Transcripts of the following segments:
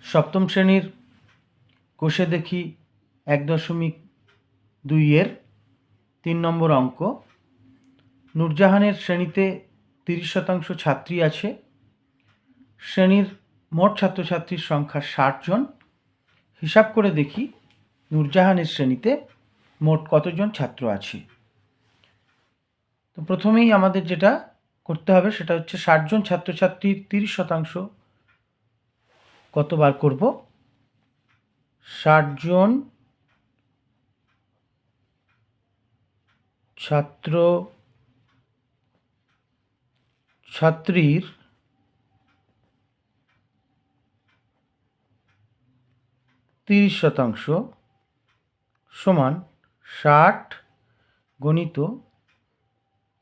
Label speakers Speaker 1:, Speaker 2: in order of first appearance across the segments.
Speaker 1: সপ্তম শ্রেণীর কোষে দেখি ১.২-এর ৩ নম্বর অঙ্ক। নূরজাহানের শ্রেণীতে ৩০% ছাত্রী আছে। শ্রেণীর মোট ছাত্রছাত্রীর সংখ্যা ৬০ জন। হিসাব করে দেখি নূরজাহানের শ্রেণীতে মোট কতজন ছাত্র আছে। তো প্রথমেই আমাদের যেটা করতে হবে সেটা হচ্ছে ৬০ জন ছাত্রছাত্রীর ৩০% কতবার করব। ৬০ জন ছাত্র ছাত্রীর ৩০% সমান ৬০ গণিত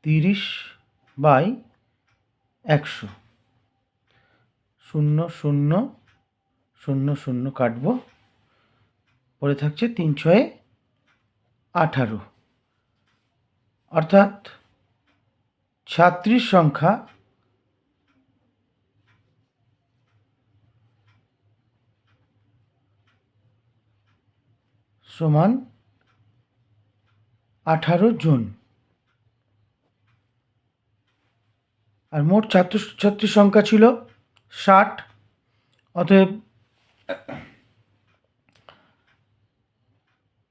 Speaker 1: ৩০/১০০। ০ ০ ০ ০ কাটব, পরে থাকছে ৩ ৬ ১৮। অর্থাৎ ছাত্রীর সংখ্যা সমান ১৮ জন। আর মোট ছাত্রছাত্রীর সংখ্যা ছিল ৬০। অতএব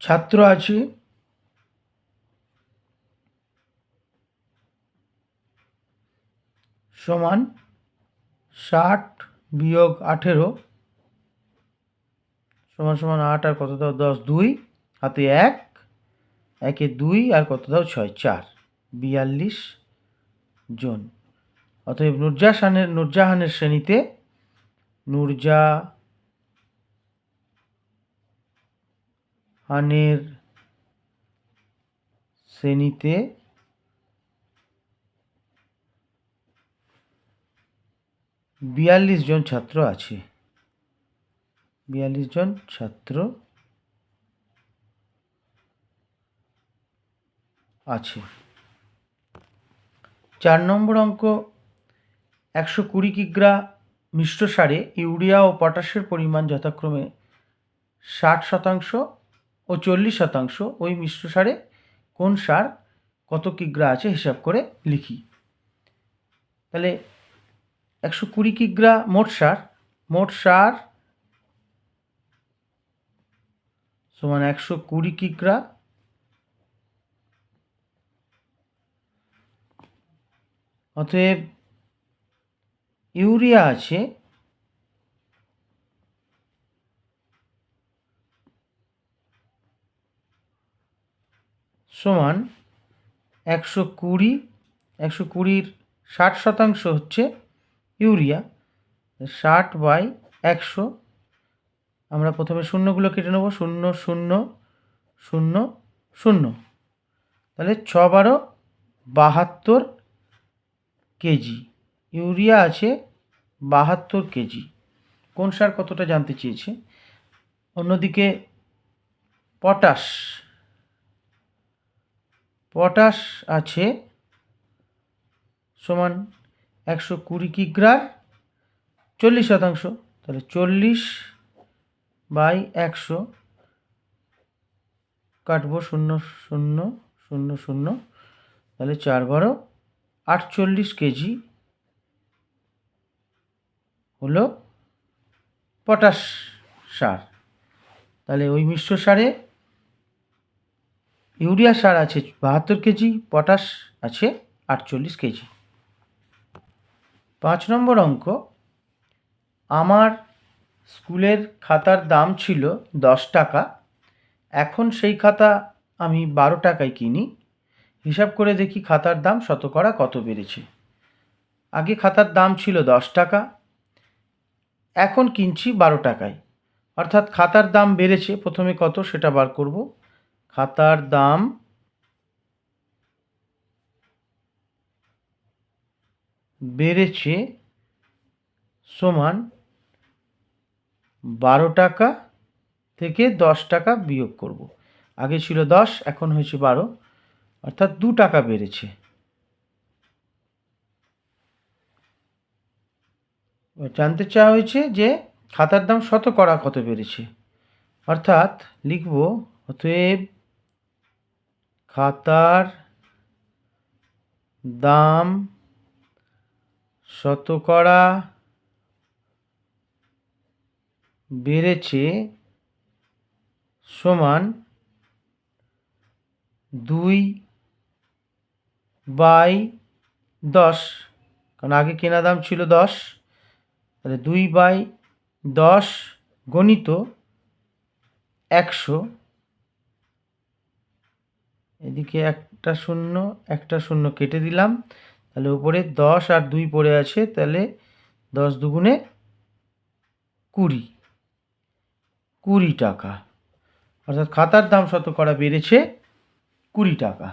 Speaker 1: ছাত্র আছে সমান ৬০ বিয়োগ ১৮ সমান সমান ৮ আর কত দাও ১০, ২ হাতে ১, ১-এ ২ আর কত দাও ৬, ৪, ৪২ জন। অতএব নূরজাহানের শ্রেণীতে নূরজাহানের শ্রেণীতে ৪২ জন ছাত্র আছে। ৪২ জন ছাত্র আছে। ৪ নম্বর অঙ্ক, ১২০ কিগ্রা মিশ্র সারে ইউরিয়া ও পটাশের পরিমাণ যথাক্রমে ৬০% ও ৪০%। ওই মিশ্র সারে কোন সার কত কিগ্রা আছে হিসাব করে লিখি। তাহলে ১২০ কিগ্রা মোট সার সমান ১২০ কিগ্রা অতএব ইউরিয়া আছে সমান ১২০। ১২০-র ৬০% হচ্ছে ইউরিয়া, ৬০/১০০। আমরা প্রথমে শূন্যগুলো কেটে নেব, ০ ০ ০ ০। তাহলে ৬-১২ ৭২ কেজি। ইউরিয়া আছে ৭২ কেজি। কোন সার কতটা জানতে চেয়েছে। অন্যদিকে পটাশ আছে সমান ১২০ কিগ্রার ৪০%। তাহলে ৪০/১০০ কাটব, ০ ০ ০ ০। তাহলে ৪-১২ ৪৮ কেজি হলো পটাশ সার। তাহলে ওই মিশ্র সারে ইউরিয়া সার আছে ৭২ কেজি, পটাশ আছে ৪৮ কেজি। ৫ নম্বর অঙ্ক, আমার স্কুলের খাতার দাম ছিল ১০ টাকা। এখন সেই খাতা আমি ১২ টাকায় কিনি। হিসাব করে দেখি খাতার দাম শতকরা কত বেড়েছে। আগে খাতার দাম ছিল ১০ টাকা, এখন কিনছি ১২ টাকায়, অর্থাৎ খাতার দাম বেড়েছে। প্রথমে কত সেটা বার করব। খাতার দাম বেড়েছে সমান ১২ টাকা থেকে ১০ টাকা বিয়োগ করব। আগে ছিল ১০, এখন হয়েছে ১২, অর্থাৎ ২ টাকা বেড়েছে। জানতে চাওয়া হয়েছে যে খাতার দাম শতকরা কত বেড়েছে, অর্থাৎ লিখব অতএব খাতার দাম শতকরা বেড়েছে সমান 2/10, কারণ আগে কেনা দাম ছিল 10, তাহলে 2/10 গণিত 100, এদিকে একটা শূন্য কেটে দিলাম, তাহলে উপরে 10 আর 2 পড়ে আছে, তাহলে 10 দুগুণে 20 টাকা, অর্থাৎ খাতার দাম শতকরা বেড়েছে 20 টাকা।